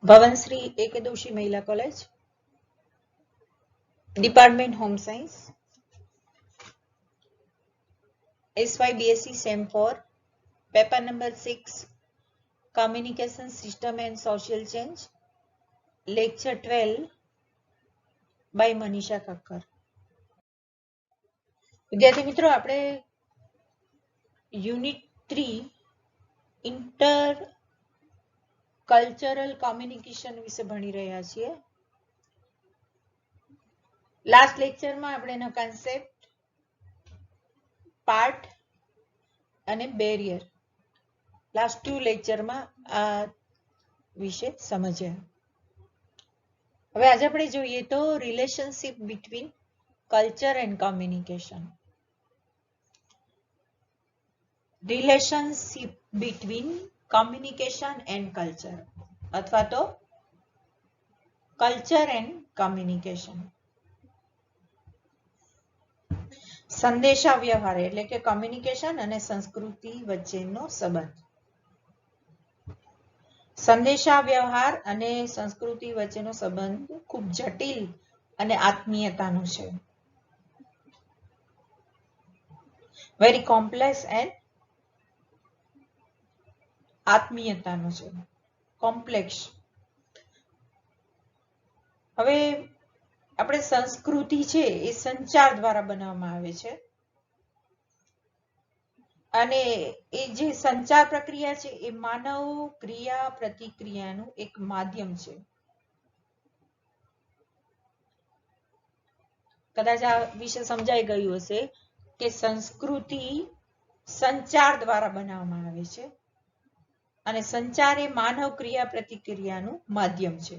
ભવનશ્રી Ekdoshi Mahila college, department home science, SY BSc SEM 4, paper number 6, communication system and social change, lecture 12 by Manisha Kakkar. વિદ્યાર્થી મિત્રો, આપણે unit 3 inter cultural communication વિશે ભણી રહ્યા છીએ. લાસ્ટ લેક્ચરમાં આપણે એનો કન્સેપ્ટ, પાર્ટ અને બેરિયર લાસ્ટ 2 લેક્ચરમાં આ વિશે સમજ્યા. હવે આજે આપણે જોઈએ તો relationship between culture and communication. Relationship between communication and culture અથવા તો કલ્ચર એન્ડ કોમ્યુનિકેશન. સંદેશા વ્યવહાર એટલે કે કોમ્યુનિકેશન અને સંસ્કૃતિ વચ્ચેનો સંબંધ. સંદેશા વ્યવહાર અને સંસ્કૃતિ વચ્ચેનો સંબંધ ખૂબ જટિલ અને આત્મીયતાનો છે. વેરી કોમ્પ્લેક્સ એન્ડ આત્મીયતાનો છે. કોમ્પ્લેક્સ. હવે આપણે સંસ્કૃતિ છે એ સંચાર દ્વારા બનાવવામાં આવે છે અને એ જે સંચાર પ્રક્રિયા છે એ માનવ ક્રિયા પ્રતિક્રિયાનું એક માધ્યમ છે. કદાચ આ વિશે સમજાઈ ગયું હશે કે સંસ્કૃતિ સંચાર દ્વારા બનાવવામાં આવે છે અને સંચાર એ માનવ ક્રિયા પ્રતિક્રિયાનું માધ્યમ છે,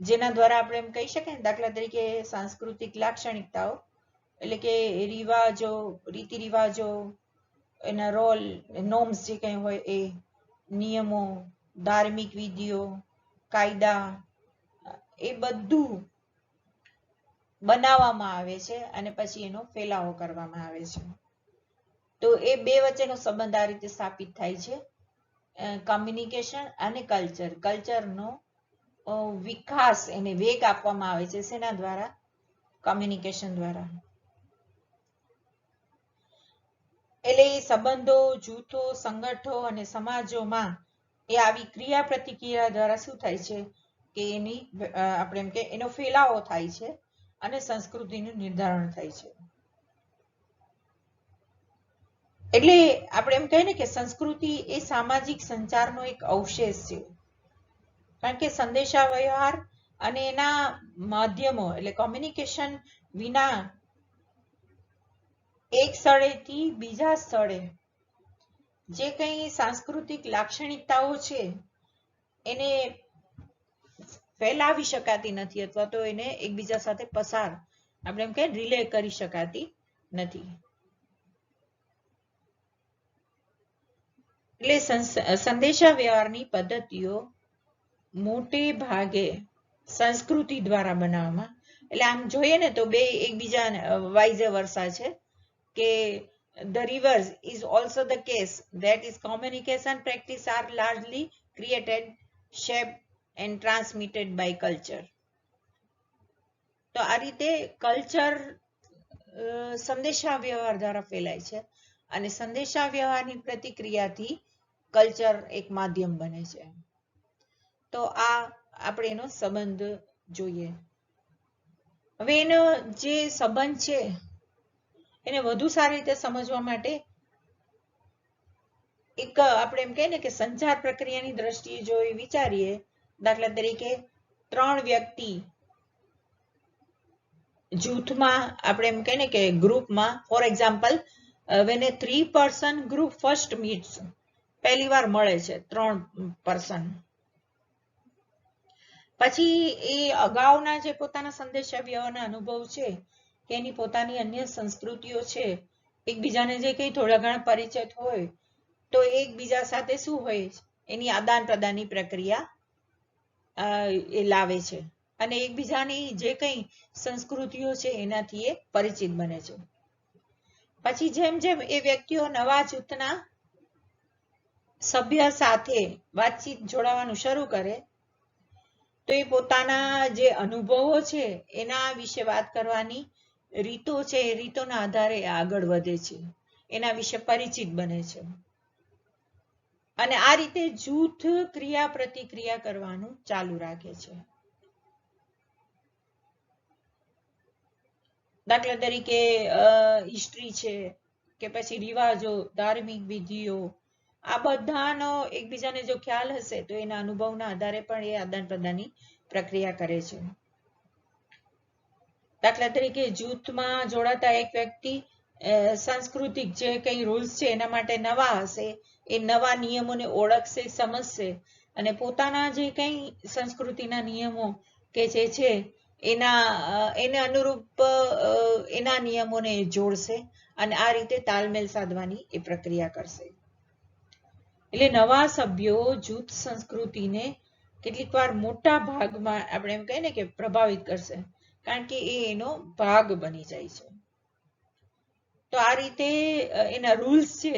જેના દ્વારા આપણે એમ કહી શકીએ ને, દાખલા તરીકે સાંસ્કૃતિક લાક્ષણિકતાઓ એટલે કે રિવાજો, રીતિ રિવાજો, એના રોલ, નોર્મ્સ જે કંઈ હોય એ, નિયમો, ધાર્મિક વિધિઓ, કાયદા, એ બધું બનાવવામાં આવે છે અને પછી એનો ફેલાવો કરવામાં આવે છે. તો એ બે વચ્ચેનો સંબંધ આ રીતે સ્થાપિત થાય છે. કોમ્યુનિકેશન અને કલ્ચર. કલ્ચરનો વિકાસ, એને વેગ આપવામાં આવે છે શેના દ્વારા? કોમ્યુનિકેશન દ્વારા. એટલે એ સંબંધો, જૂથો, સંગઠનો અને સમાજોમાં એ આવી ક્રિયા પ્રતિક્રિયા દ્વારા શું થાય છે કે એની આપણે એમ કે એનો ફેલાવો થાય છે અને સંસ્કૃતિનું નિર્ધારણ થાય છે. એટલે આપણે એમ કહીએ ને કે સંસ્કૃતિ એ સામાજિક સંચારનો એક અવશેષ છે, કારણ કે સંદેશા વ્યવહાર અને એના માધ્યમો એટલે કોમ્યુનિકેશન વિના એક સ્થળેથી બીજા સ્થળે જે કંઈ સાંસ્કૃતિક લાક્ષણિકતાઓ છે એને ફેલાવી શકાતી નથી અથવા તો એને એકબીજા સાથે પસાર આપણે એમ કે રિલે કરી શકાતી નથી. એટલે સંદેશા વ્યવહારની પદ્ધતિઓ મોટે ભાગે સંસ્કૃતિ દ્વારા બનાવવામાં, એટલે આમ જોઈએ ને તો બે એકબીજા વાઇઝ વર્સા છે કે the reverse is also the case, that is communication practice are largely created, shaped and transmitted by culture. તો આ રીતે કલ્ચર સંદેશા વ્યવહાર દ્વારા ફેલાય છે અને સંદેશા વ્યવહારની પ્રતિક્રિયાથી કલ્ચર એક માધ્યમ બને છે. તો આ આપણે એનો સંબંધ જોઈએ. હવે એનો જે સંબંધ છે એને વધુ સારી રીતે સમજવા માટે એક આપણે એમ કહીએ ને કે સંચાર પ્રક્રિયાની દ્રષ્ટિએ જો વિચારીએ, દાખલા તરીકે 3 વ્યક્તિ જૂથમાં આપણે એમ કહીએ ને કે ગ્રુપમાં, for example when a 3-person group first meets, પહેલી વાર મળે છે 3 પર્સન, પછી એ અગાઉના જે પોતાના સંદેશા વ્યવહારના અનુભવ છે કે એની પોતાની અન્ય સંસ્કૃતિઓ છે, એકબીજાને જે કંઈ થોડા ઘણા પરિચિત હોય તો એકબીજા સાથે શું હોય એની આદાન પ્રદાનની પ્રક્રિયા એ લાવે છે અને એકબીજાની જે કંઈ સંસ્કૃતિઓ છે એનાથી એ પરિચિત બને છે. પછી જેમ જેમ એ વ્યક્તિઓ નવા જૂથના સભ્ય સાથે વાતચીત જોડાવાનું શરૂ કરે તો એ પોતાના જે અનુભવો છે એના વિશે વાત કરવાની રીતો છે, એ રીતોના આધારે આગળ વધે છે, એના વિશે પરિચિત બને છે. અને આ રીતે જૂથ ક્રિયા પ્રતિક્રિયા કરવાનું ચાલુ રાખે છે. દાખલા તરીકે હિસ્ટ્રી છે કે પછી રિવાજો, ધાર્મિક વિધિઓ, આ બધાનો એકબીજાને જો ખ્યાલ હશે તો એના અનુભવના આધારે પણ એ આદાન પ્રદાનની પ્રક્રિયા કરે છે. દાખલા તરીકે જૂથમાં જોડાતા એક વ્યક્તિ સાંસ્કૃતિક જે કઈ રૂલ્સ છે એના માટે નવા હશે, એ નવા નિયમોને ઓળખશે, સમજશે અને પોતાના જે કઈ સંસ્કૃતિના નિયમો કે જે છે એને અનુરૂપ એના નિયમોને જોડશે અને આ રીતે તાલમેલ સાધવાની એ પ્રક્રિયા કરશે. એટલે નવા સભ્યો જૂથ સંસ્કૃતિને કેટલીક વાર મોટા ભાગમાં આપણે એમ કહીએ ને કે પ્રભાવિત કરશે, કારણ કે એ એનો ભાગ બની જાય છે. તો આ રીતે એના રૂલ્સ છે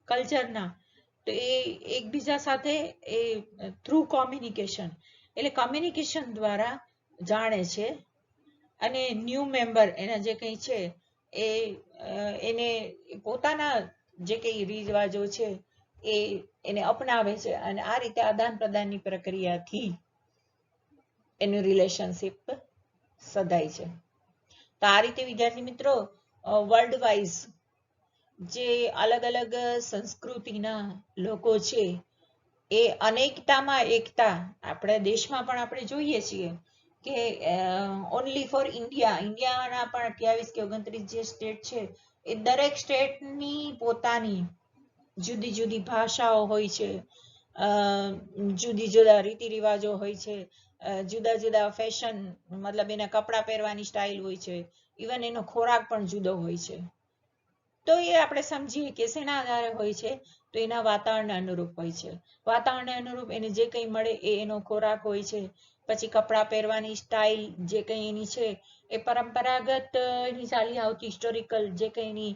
કલ્ચરના, તો એ એકબીજા સાથે એ થ્રુ કોમ્યુનિકેશન, એટલે કમ્યુનિકેશન દ્વારા જાણે છે અને ન્યૂ મેમ્બર એના જે કંઈ છે એને પોતાના જે કંઈ રિવાજો છે એને અપનાવે છે અને આ રીતે આદાન પ્રદાનની પ્રક્રિયાથી એનું રિલેશનશિપ સધાય છે. તો આ રીતે વિદ્યાર્થી મિત્રો વર્લ્ડ વાઇઝ જે અલગ અલગ સંસ્કૃતિના લોકો છે એ અનેકતામાં એકતા આપણા દેશમાં પણ આપણે જોઈએ છીએ કે ઓનલી ફોર ઇન્ડિયાના પણ 28 કે 29 જે સ્ટેટ છે એ દરેક સ્ટેટની પોતાની જુદી જુદી ભાષાઓ હોય છે, જુદી જુદા રીતિ રિવાજો હોય છે, જુદા જુદા ફેશન મતલબ એના કપડાં પહેરવાની સ્ટાઇલ હોય છે, ઇવન એનો ખોરાક પણ જુદો હોય છે. તો એ આપણે સમજીએ કે શેના આધારે હોય છે, તો એના વાતાવરણને અનુરૂપ હોય છે. વાતાવરણને અનુરૂપ એને જે કંઈ મળે એ એનો ખોરાક હોય છે. પછી કપડાં પહેરવાની સ્ટાઇલ જે કંઈ એની છે એ પરંપરાગત એની ચાલી આવતી હિસ્ટોરિકલ જે કંઈ એની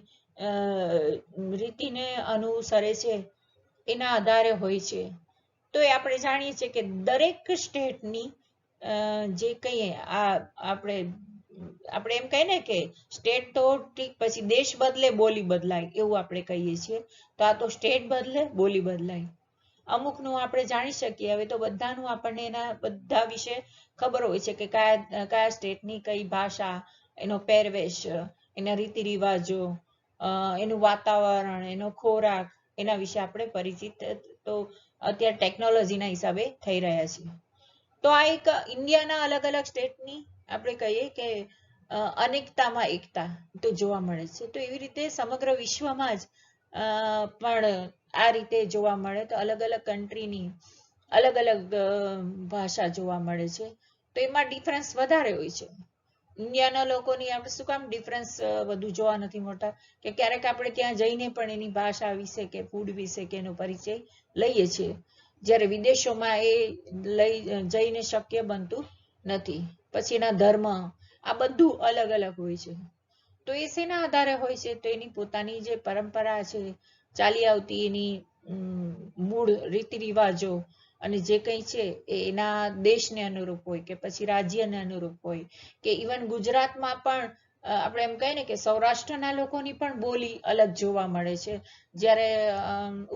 રીતિને અનુસરે છે એના આધારે હોય છે. તો એ આપણે જાણીએ છીએ કે દરેક સ્ટેટની જે કંઈ આપણે એમ કહીએ ને કે સ્ટેટ તો ઠીક, પછી દેશ બદલે બોલી બદલાય એવું આપણે કહીએ છીએ. તો આ તો સ્ટેટ બદલે બોલી બદલાય. અમુકનું આપણે જાણી શકીએ, હવે તો બધાનું આપણને એના બધા વિશે ખબર હોય છે કે કયા સ્ટેટની કઈ ભાષા, એનો પહેરવેશ, એના રીતિ રિવાજો, એનું વાતાવરણ, એનો ખોરાક, એના વિશે આપણે પરિચિત તો અત્યારે ટેકનોલોજીના હિસાબે થઈ રહ્યા છીએ. તો આ એક ઇન્ડિયાના અલગ અલગ સ્ટેટની આપણે કહીએ કે અનેકતામાં એકતા તો જોવા મળે છે. તો એવી રીતે સમગ્ર વિશ્વમાં જ પણ આ રીતે જોવા મળે તો અલગ અલગ કન્ટ્રીની અલગ અલગ ભાષા જોવા મળે છે. તો એમાં ડિફરન્સ વધારે હોય છે. ઇન્ડિયાના લોકોની આપણે શું કામ ડિફરન્સ વધુ જોવા નથી મળતા, કે ક્યારેક આપણે ત્યાં જઈને પણ એની ભાષા વિશે કે ફૂડ વિશે કે એનો પરિચય લઈએ છીએ, જ્યારે વિદેશોમાં એ જઈને શક્ય બનતું નથી. પછી એના ધર્મ, આ બધું અલગ અલગ હોય છે. તો એ શેના આધારે હોય છે, તો એની પોતાની જે પરંપરા છે, ચાલી આવતી એની મૂળ રીતિ રિવાજો અને જે કંઈ છે એના દેશને અનુરૂપ હોય કે પછી રાજ્યને અનુરૂપ હોય, કે ઇવન ગુજરાતમાં પણ આપણે એમ કહીએ ને કે સૌરાષ્ટ્રના લોકોની પણ બોલી અલગ જોવા મળે છે, જ્યારે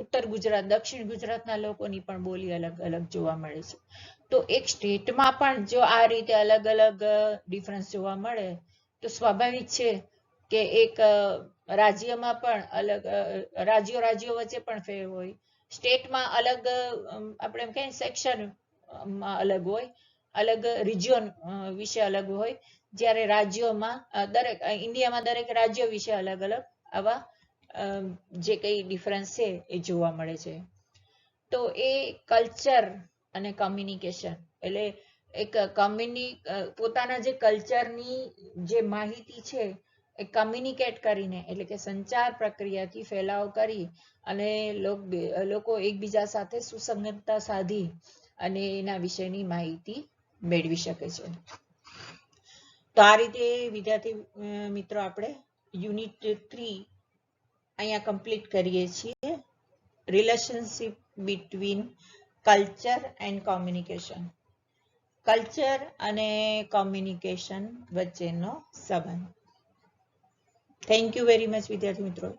ઉત્તર ગુજરાત, દક્ષિણ ગુજરાતના લોકોની પણ બોલી અલગ અલગ જોવા મળે છે. તો એક સ્ટેટમાં પણ જો આ રીતે અલગ અલગ ડિફરન્સ જોવા મળે તો સ્વાભાવિક છે કે એક રાજ્યમાં પણ અલગ રાજ્યો વચ્ચે પણ ફેર હોય, સ્ટેટમાં અલગ આપણે એમ કહીએ સેક્શનમાં અલગ હોય, અલગ રિજિયન વિશે અલગ હોય, જ્યારે રાજ્યોમાં ઇન્ડિયામાં દરેક રાજ્યો વિશે અલગ અલગ આવા જે કંઈ ડિફરન્સ છે એ જોવા મળે છે. તો એ કલ્ચર અને કમ્યુનિકેશન, એટલે એક પોતાના જે કલ્ચરની જે માહિતી છે એ કમ્યુનિકેટ કરીને, એટલે કે સંચાર પ્રક્રિયાથી ફેલાવ કરી અને લોકો એકબીજા સાથે સુસંગતતા સાધી અને એના વિશેની માહિતી મેળવી શકે છે. તો આ રીતે વિદ્યાર્થી મિત્રો આપણે યુનિટ 3 અહીંયા કમ્પ્લીટ કરીએ છીએ, relationship between culture and communication. Culture અને કોમ્યુનિકેશન વચ્ચેનો સંબંધ. થેન્ક યુ વેરી મચ વિદ્યાર્થી મિત્રો.